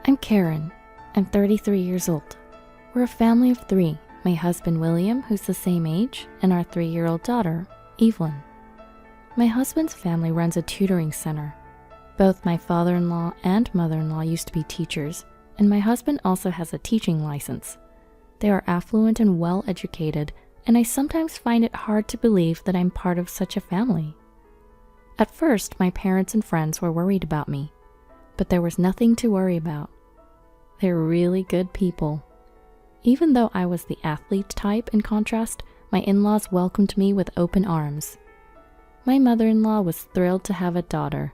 I'm Karen. I'm 33 years old. We're a family of 3. My husband William, who's the same age, and our 3-year-old daughter, Evelyn. My husband's family runs a tutoring center. Both my father-in-law and mother-in-law used to be teachers, and my husband also has a teaching license. They are affluent and well-educated, and I sometimes find it hard to believe that I'm part of such a family. At first, my parents and friends were worried about me, but there was nothing to worry about. They're really good people. Even though I was the athlete type in contrast, my in-laws welcomed me with open arms. My mother-in-law was thrilled to have a daughter.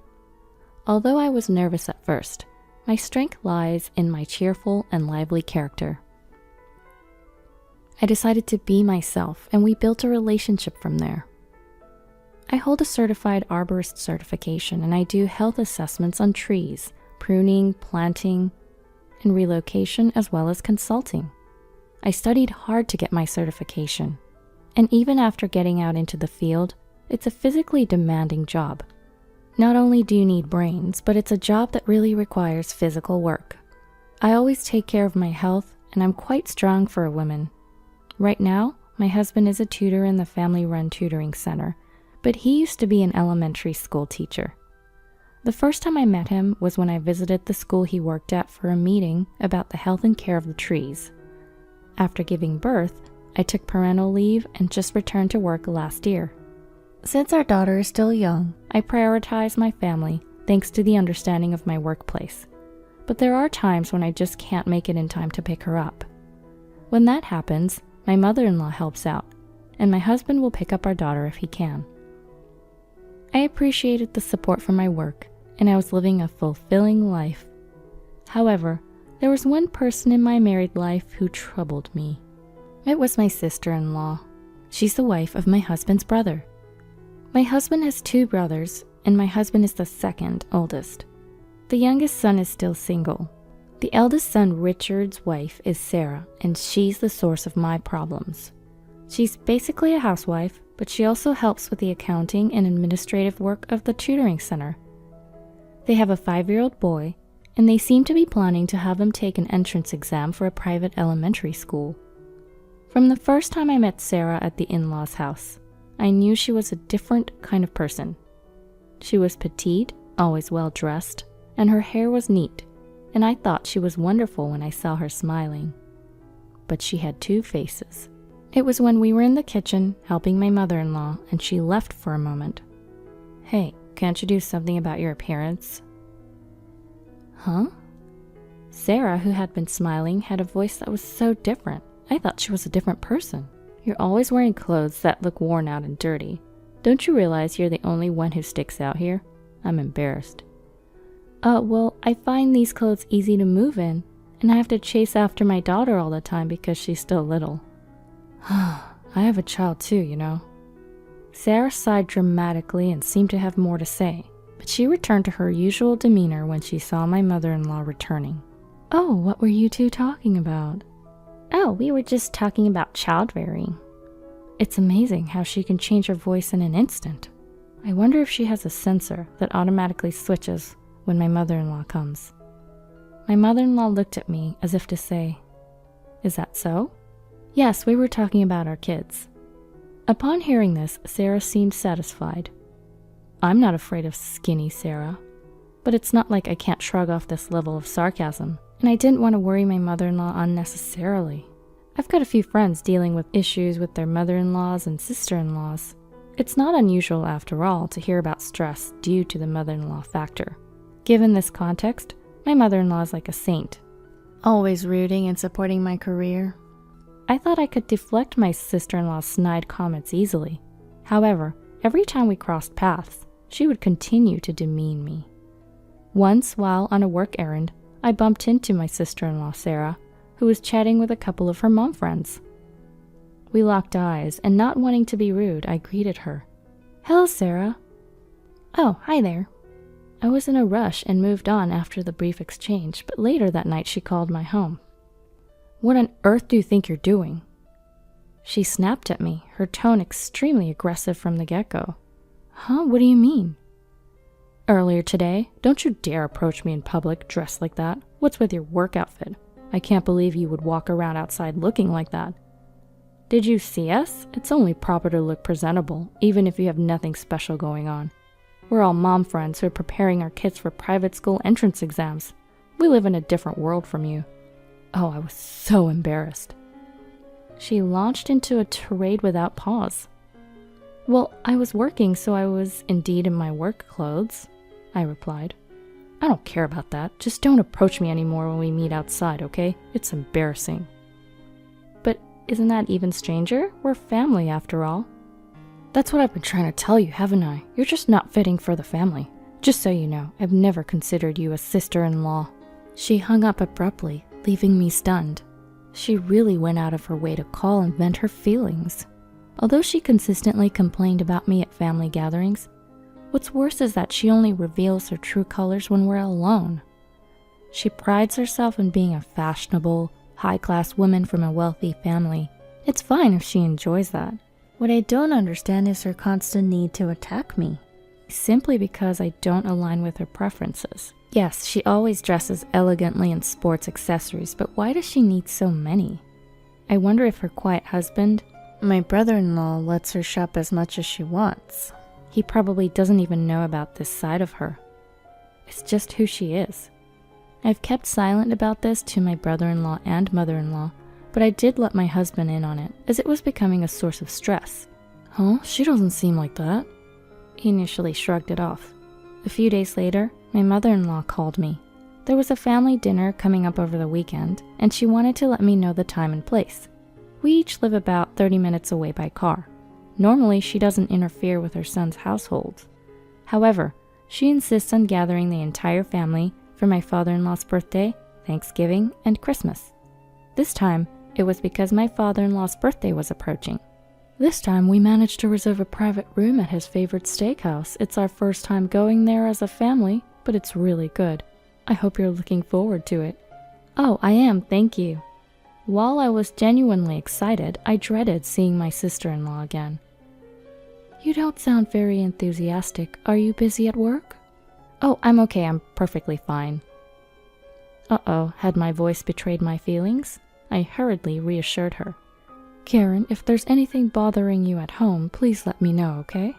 Although I was nervous at first, my strength lies in my cheerful and lively character. I decided to be myself, and we built a relationship from there. I hold a certified arborist certification, and I do health assessments on trees, pruning, planting, and relocation, as well as consulting. I studied hard to get my certification, and even after getting out into the field, it's a physically demanding job. Not only do you need brains, but it's a job that really requires physical work. I always take care of my health, and I'm quite strong for a woman. Right now, my husband is a tutor in the family-run tutoring center, but he used to be an elementary school teacher. The first time I met him was when I visited the school he worked at for a meeting about the health and care of the trees. After giving birth, I took parental leave and just returned to work last year. Since our daughter is still young, I prioritize my family thanks to the understanding of my workplace. But there are times when I just can't make it in time to pick her up. When that happens, my mother-in-law helps out, and my husband will pick up our daughter if he can. I appreciated the support from my work, and I was living a fulfilling life. However, there was one person in my married life who troubled me. It was my sister-in-law. She's the wife of my husband's brother. My husband has 2 brothers, and my husband is the second oldest. The youngest son is still single. The eldest son, Richard's wife, is Sarah, and she's the source of my problems. She's basically a housewife, but she also helps with the accounting and administrative work of the tutoring center. They have a 5-year-old boy, and they seem to be planning to have him take an entrance exam for a private elementary school. From the first time I met Sarah at the in-laws' house, I knew she was a different kind of person. She was petite, always well-dressed, and her hair was neat, and I thought she was wonderful when I saw her smiling. But she had 2 faces. It was when we were in the kitchen helping my mother-in-law, and she left for a moment. "Hey, can't you do something about your appearance?" Huh? Sarah, who had been smiling, had a voice that was so different. I thought she was a different person. "You're always wearing clothes that look worn out and dirty. Don't you realize you're the only one who sticks out here?" I'm embarrassed. Well, I find these clothes easy to move in, and I have to chase after my daughter all the time because she's still little." I have a child too, you know. Sarah sighed dramatically and seemed to have more to say, but she returned to her usual demeanor when she saw my mother-in-law returning. "Oh, what were you 2 talking about?" "Oh, we were just talking about child-rearing." It's amazing how she can change her voice in an instant. I wonder if she has a sensor that automatically switches when my mother-in-law comes. My mother-in-law looked at me as if to say, "Is that so?" "Yes, we were talking about our kids." Upon hearing this, Sarah seemed satisfied. I'm not afraid of skinny Sarah, but it's not like I can't shrug off this level of sarcasm, and I didn't want to worry my mother-in-law unnecessarily. I've got a few friends dealing with issues with their mother-in-laws and sister-in-laws. It's not unusual, after all, to hear about stress due to the mother-in-law factor. Given this context, my mother-in-law is like a saint, always rooting and supporting my career. I thought I could deflect my sister-in-law's snide comments easily. However, every time we crossed paths, she would continue to demean me. Once, while on a work errand, I bumped into my sister-in-law, Sarah, who was chatting with a couple of her mom friends. We locked eyes, and not wanting to be rude, I greeted her. "Hello, Sarah." "Oh, hi there." I was in a rush and moved on after the brief exchange, but later that night she called my home. "What on earth do you think you're doing?" She snapped at me, her tone extremely aggressive from the get-go. "Huh? What do you mean?" "Earlier today, don't you dare approach me in public dressed like that. What's with your work outfit? I can't believe you would walk around outside looking like that. Did you see us? It's only proper to look presentable, even if you have nothing special going on. We're all mom friends who are preparing our kids for private school entrance exams. We live in a different world from you. Oh, I was so embarrassed. She launched into a tirade without pause. Well, I was working, so I was indeed in my work clothes, I replied. I don't care about that. Just don't approach me anymore when we meet outside, okay? It's embarrassing. But isn't that even stranger? We're family after all. That's what I've been trying to tell you, haven't I? You're just not fitting for the family. Just so you know, I've never considered you a sister-in-law. She hung up abruptly, leaving me stunned. She really went out of her way to call and vent her feelings. Although she consistently complained about me at family gatherings, what's worse is that she only reveals her true colors when we're alone. She prides herself in being a fashionable, high-class woman from a wealthy family. It's fine if she enjoys that. What I don't understand is her constant need to attack me, simply because I don't align with her preferences. Yes, she always dresses elegantly in sports accessories, but why does she need so many? I wonder if her quiet husband, my brother-in-law, lets her shop as much as she wants. He probably doesn't even know about this side of her. It's just who she is. I've kept silent about this to my brother-in-law and mother-in-law, but I did let my husband in on it, as it was becoming a source of stress. Huh? She doesn't seem like that. He initially shrugged it off. A few days later, my mother-in-law called me. There was a family dinner coming up over the weekend, and she wanted to let me know the time and place. We each live about 30 minutes away by car. Normally, she doesn't interfere with her son's household. However, she insists on gathering the entire family for my father-in-law's birthday, Thanksgiving, and Christmas. This time, it was because my father-in-law's birthday was approaching. This time, we managed to reserve a private room at his favorite steakhouse. It's our first time going there as a family, but it's really good. I hope you're looking forward to it. Oh, I am, thank you. While I was genuinely excited, I dreaded seeing my sister-in-law again. You don't sound very enthusiastic. Are you busy at work? Oh, I'm okay. I'm perfectly fine. Uh-oh, had my voice betrayed my feelings? I hurriedly reassured her. Karen, if there's anything bothering you at home, please let me know, okay?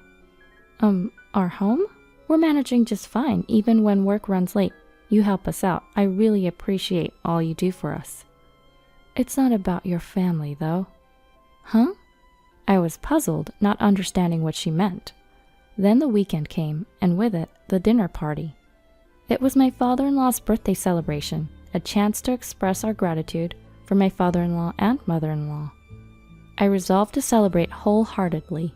Our home? We're managing just fine, even when work runs late. You help us out. I really appreciate all you do for us. It's not about your family, though. Huh? I was puzzled, not understanding what she meant. Then the weekend came, and with it, the dinner party. It was my father-in-law's birthday celebration, a chance to express our gratitude for my father-in-law and mother-in-law. I resolved to celebrate wholeheartedly,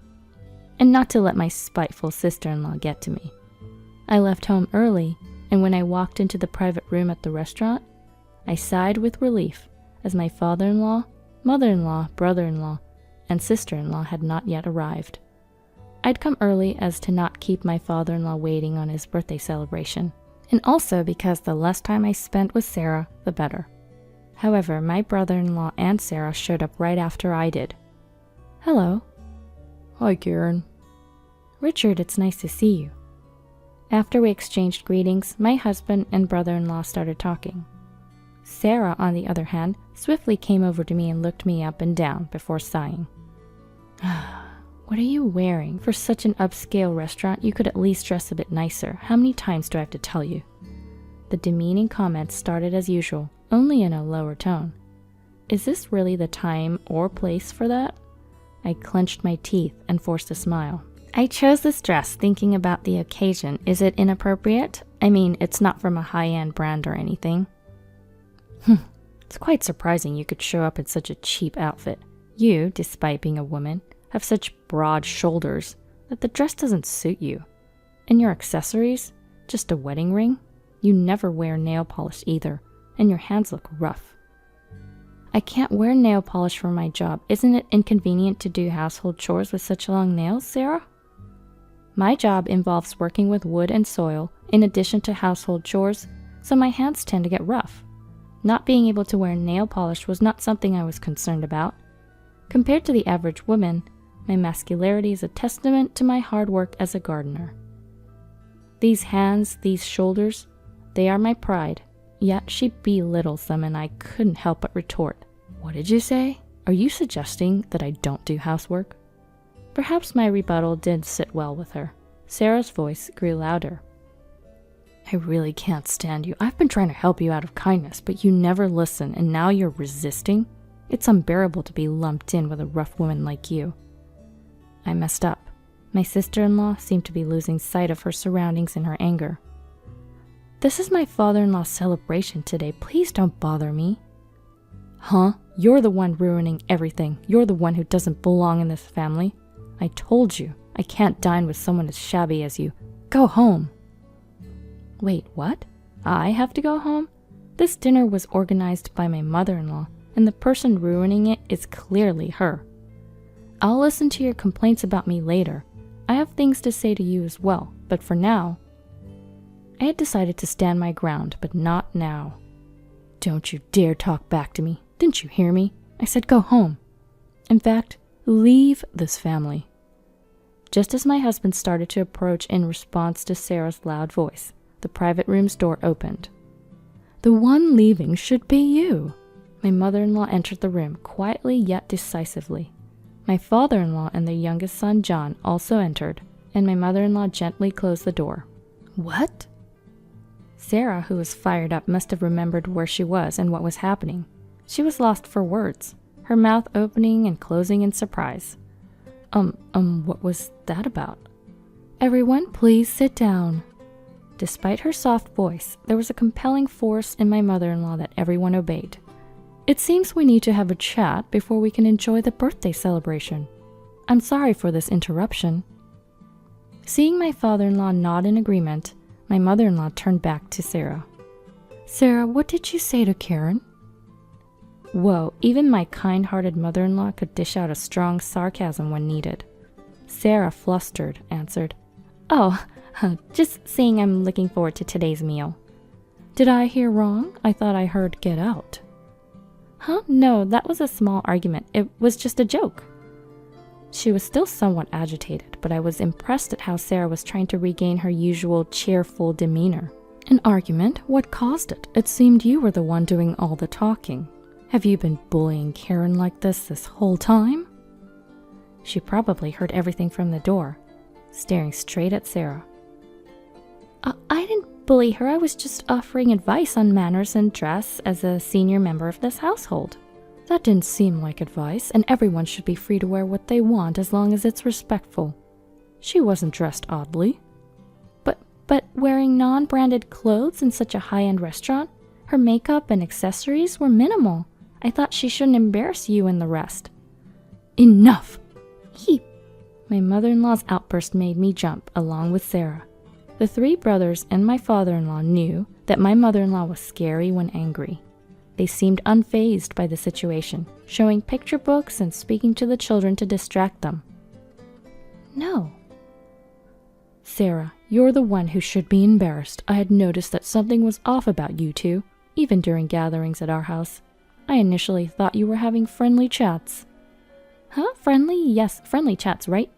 and not to let my spiteful sister-in-law get to me. I left home early, and when I walked into the private room at the restaurant, I sighed with relief as my father-in-law, mother-in-law, brother-in-law, and sister-in-law had not yet arrived. I'd come early as to not keep my father-in-law waiting on his birthday celebration, and also because the less time I spent with Sarah, the better. However, my brother-in-law and Sarah showed up right after I did. Hello. Hi, Karen. Richard, it's nice to see you. After we exchanged greetings, my husband and brother-in-law started talking. Sarah, on the other hand, swiftly came over to me and looked me up and down before sighing. What are you wearing? For such an upscale restaurant, you could at least dress a bit nicer. How many times do I have to tell you? The demeaning comments started as usual, only in a lower tone. Is this really the time or place for that? I clenched my teeth and forced a smile. I chose this dress thinking about the occasion. Is it inappropriate? I mean, it's not from a high-end brand or anything. It's quite surprising you could show up in such a cheap outfit. You, despite being a woman, have such broad shoulders that the dress doesn't suit you. And your accessories? Just a wedding ring? You never wear nail polish either, and your hands look rough. I can't wear nail polish for my job. Isn't it inconvenient to do household chores with such long nails, Sarah? My job involves working with wood and soil in addition to household chores, so my hands tend to get rough. Not being able to wear nail polish was not something I was concerned about. Compared to the average woman, my masculinity is a testament to my hard work as a gardener. These hands, these shoulders, they are my pride, Yet she belittles them, and I couldn't help but retort, "What did you say? Are you suggesting that I don't do housework?" Perhaps my rebuttal did sit well with her. Sarah's voice grew louder. "I really can't stand you. I've been trying to help you out of kindness, but you never listen, and now you're resisting? It's unbearable to be lumped in with a rough woman like you." I messed up. My sister-in-law seemed to be losing sight of her surroundings in her anger. "This is my father-in-law's celebration today. Please don't bother me." "Huh? You're the one ruining everything. You're the one who doesn't belong in this family. I told you, I can't dine with someone as shabby as you. Go home." Wait, what? I have to go home? This dinner was organized by my mother-in-law, and the person ruining it is clearly her. I'll listen to your complaints about me later. I have things to say to you as well, but for now, I had decided to stand my ground, but not now. "Don't you dare talk back to me. Didn't you hear me? I said go home. In fact, leave this family." Just as my husband started to approach in response to Sarah's loud voice, the private room's door opened. "The one leaving should be you." My mother-in-law entered the room, quietly yet decisively. My father-in-law and their youngest son, John, also entered, and my mother-in-law gently closed the door. "What?" Sarah, who was fired up, must have remembered where she was and what was happening. She was lost for words, her mouth opening and closing in surprise. What was that about?" "Everyone, please sit down." Despite her soft voice, there was a compelling force in my mother-in-law that everyone obeyed. "It seems we need to have a chat before we can enjoy the birthday celebration. I'm sorry for this interruption." Seeing my father-in-law nod in agreement, my mother-in-law turned back to Sarah. "Sarah, what did you say to Karen?" Whoa, even my kind-hearted mother-in-law could dish out a strong sarcasm when needed. Sarah, flustered, answered, "Oh, just saying I'm looking forward to today's meal." "Did I hear wrong? I thought I heard get out." "Huh? No, that was a small argument. It was just a joke." She was still somewhat agitated, but I was impressed at how Sarah was trying to regain her usual cheerful demeanor. "An argument? What caused it? It seemed you were the one doing all the talking. Have you been bullying Karen like this whole time?" She probably heard everything from the door, staring straight at Sarah. I didn't bully her. I was just offering advice on manners and dress as a senior member of this household." "That didn't seem like advice, and everyone should be free to wear what they want as long as it's respectful. She wasn't dressed oddly." But wearing non-branded clothes in such a high-end restaurant, her makeup and accessories were minimal. I thought she shouldn't embarrass you and the rest." "Enough!" My mother-in-law's outburst made me jump, along with Sarah. The three brothers and my father-in-law knew that my mother-in-law was scary when angry. They seemed unfazed by the situation, showing picture books and speaking to the children to distract them. "No." "Sarah, you're the one who should be embarrassed. I had noticed that something was off about you two, even during gatherings at our house. I initially thought you were having friendly chats." "Huh? Friendly? Yes, friendly chats, right?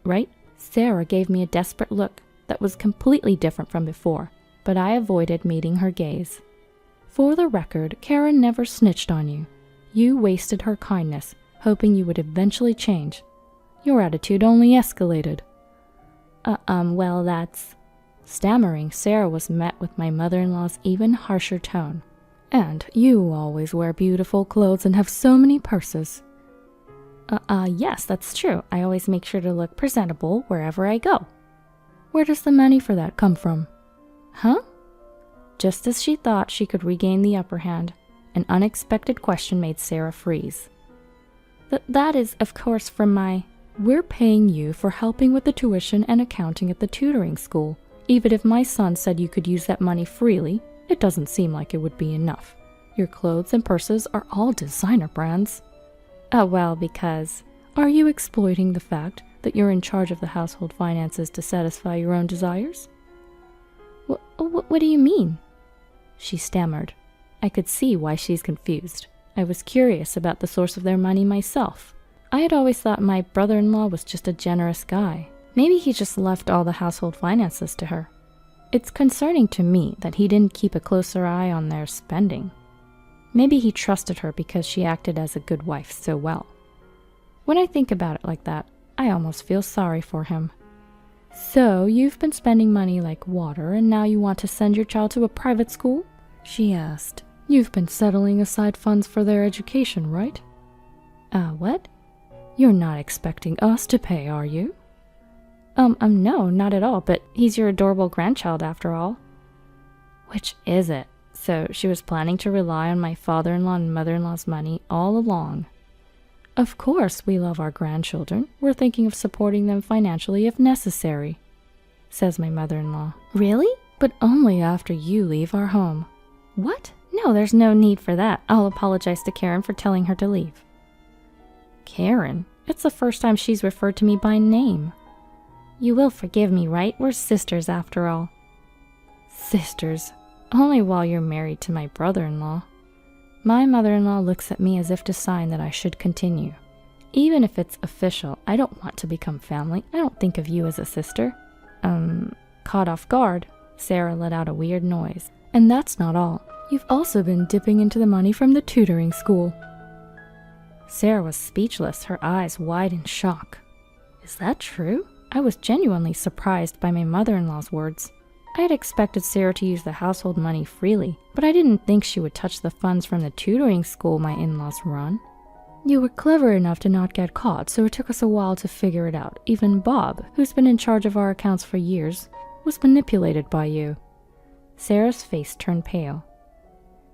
Sarah gave me a desperate look that was completely different from before, but I avoided meeting her gaze. "For the record, Karen never snitched on you. You wasted her kindness, hoping you would eventually change. Your attitude only escalated." Well, that's..." Stammering, Sarah was met with my mother-in-law's even harsher tone. "And you always wear beautiful clothes and have so many purses." Yes, that's true. I always make sure to look presentable wherever I go." "Where does the money for that come from?" "Huh?" Just as she thought she could regain the upper hand, an unexpected question made Sarah freeze. That is, of course, from my..." "We're paying you for helping with the tuition and accounting at the tutoring school. Even if my son said you could use that money freely, it doesn't seem like it would be enough. Your clothes and purses are all designer brands." Well, because..." "Are you exploiting the fact that you're in charge of the household finances to satisfy your own desires?" What do you mean?" She stammered. I could see why she's confused. I was curious about the source of their money myself. I had always thought my brother-in-law was just a generous guy. Maybe he just left all the household finances to her. It's concerning to me that he didn't keep a closer eye on their spending. Maybe he trusted her because she acted as a good wife so well. When I think about it like that, I almost feel sorry for him. So, you've been spending money like water and now you want to send your child to a private school? She asked. You've been settling aside funds for their education, right? What? You're not expecting us to pay, are you? No, not at all, but he's your adorable grandchild after all. Which is it? So she was planning to rely on my father-in-law and mother-in-law's money all along. Of course we love our grandchildren. We're thinking of supporting them financially if necessary, says my mother-in-law. Really? But only after you leave our home. What? No, there's no need for that. I'll apologize to Karen for telling her to leave. Karen? It's the first time she's referred to me by name. You will forgive me, right? We're sisters after all. Sisters? Only while you're married to my brother-in-law. My mother-in-law looks at me as if to sign that I should continue. Even if it's official, I don't want to become family. I don't think of you as a sister. Caught off guard, Sarah let out a weird noise. And that's not all. You've also been dipping into the money from the tutoring school. Sarah was speechless, her eyes wide in shock. Is that true? I was genuinely surprised by my mother-in-law's words. I had expected Sarah to use the household money freely, but I didn't think she would touch the funds from the tutoring school my in-laws run. You were clever enough to not get caught, so it took us a while to figure it out. Even Bob, who's been in charge of our accounts for years, was manipulated by you. Sarah's face turned pale.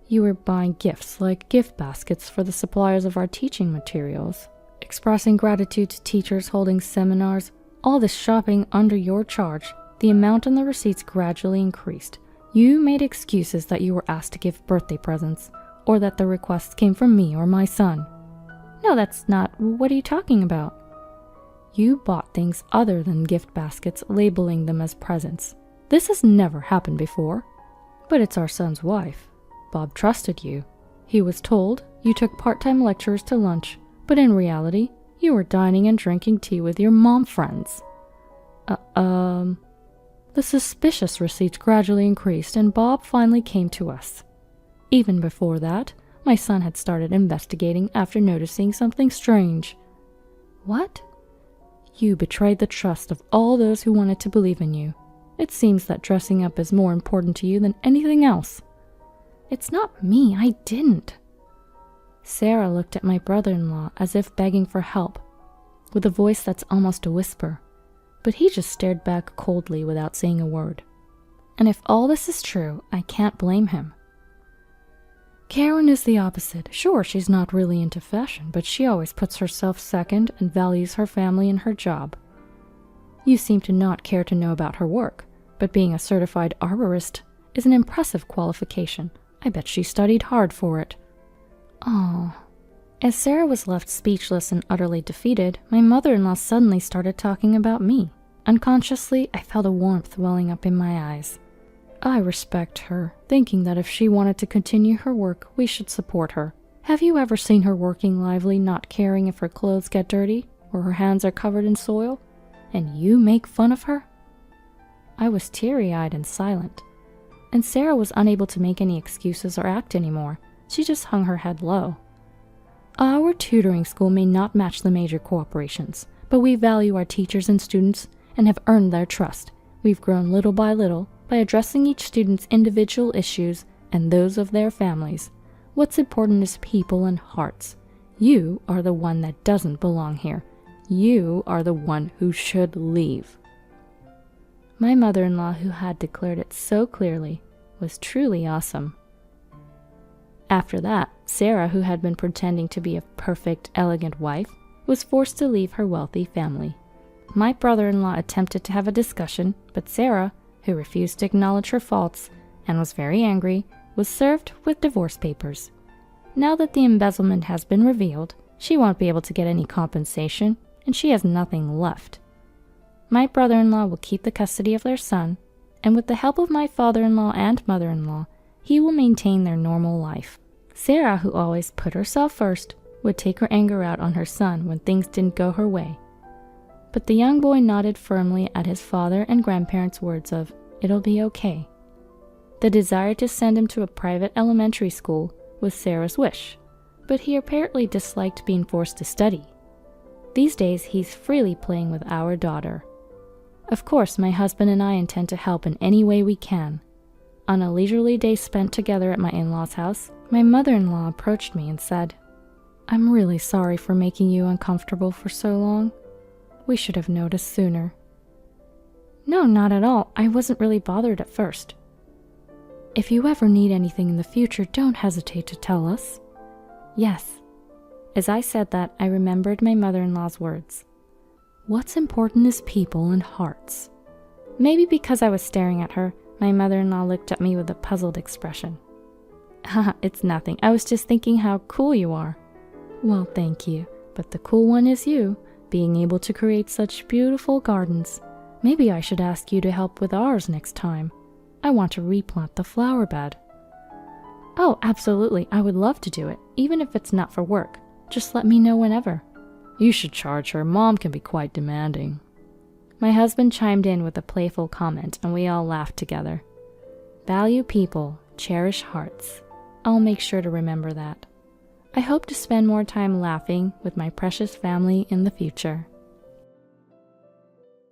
You were buying gifts like gift baskets for the suppliers of our teaching materials, expressing gratitude to teachers holding seminars, all this shopping under your charge. The amount on the receipts gradually increased. You made excuses that you were asked to give birthday presents, or that the requests came from me or my son. No, that's not. What are you talking about? You bought things other than gift baskets, labeling them as presents. This has never happened before. But it's our son's wife. Bob trusted you. He was told you took part-time lecturers to lunch, but in reality, you were dining and drinking tea with your mom friends. The suspicious receipts gradually increased, and Bob finally came to us. Even before that, my son had started investigating after noticing something strange. What? You betrayed the trust of all those who wanted to believe in you. It seems that dressing up is more important to you than anything else. It's not me, I didn't. Sarah looked at my brother-in-law as if begging for help, with a voice that's almost a whisper. But he just stared back coldly without saying a word. And if all this is true, I can't blame him. Karen is the opposite. Sure, she's not really into fashion, but she always puts herself second and values her family and her job. You seem to not care to know about her work, but being a certified arborist is an impressive qualification. I bet she studied hard for it. Oh. As Sarah was left speechless and utterly defeated, my mother-in-law suddenly started talking about me. Unconsciously, I felt a warmth welling up in my eyes. I respect her, thinking that if she wanted to continue her work, we should support her. Have you ever seen her working lively, not caring if her clothes get dirty, or her hands are covered in soil? And you make fun of her? I was teary-eyed and silent, and Sarah was unable to make any excuses or act anymore. She just hung her head low. Our tutoring school may not match the major corporations, but we value our teachers and students and have earned their trust. We've grown little by little by addressing each student's individual issues and those of their families. What's important is people and hearts. You are the one that doesn't belong here. You are the one who should leave. My mother-in-law, who had declared it so clearly, was truly awesome. After that, Sarah, who had been pretending to be a perfect, elegant wife, was forced to leave her wealthy family. My brother-in-law attempted to have a discussion, but Sarah, who refused to acknowledge her faults and was very angry, was served with divorce papers. Now that the embezzlement has been revealed, she won't be able to get any compensation, and she has nothing left. My brother-in-law will keep the custody of their son, and with the help of my father-in-law and mother-in-law, he will maintain their normal life. Sarah, who always put herself first, would take her anger out on her son when things didn't go her way. But the young boy nodded firmly at his father and grandparents' words of, It'll be okay. The desire to send him to a private elementary school was Sarah's wish, but he apparently disliked being forced to study. These days, he's freely playing with our daughter. Of course, my husband and I intend to help in any way we can. On a leisurely day spent together at my in-laws' house, my mother-in-law approached me and said, "I'm really sorry for making you uncomfortable for so long. We should have noticed sooner." "No, not at all. I wasn't really bothered at first." "If you ever need anything in the future, don't hesitate to tell us." "Yes." As I said that, I remembered my mother-in-law's words. What's important is people and hearts. Maybe because I was staring at her, my mother-in-law looked at me with a puzzled expression. "Haha, it's nothing. I was just thinking how cool you are." "Well, thank you. But the cool one is you, being able to create such beautiful gardens. Maybe I should ask you to help with ours next time. I want to replant the flower bed." "Oh, absolutely. I would love to do it, even if it's not for work. Just let me know whenever." "You should charge her. Mom can be quite demanding." My husband chimed in with a playful comment, and we all laughed together. Value people, cherish hearts. I'll make sure to remember that. I hope to spend more time laughing with my precious family in the future.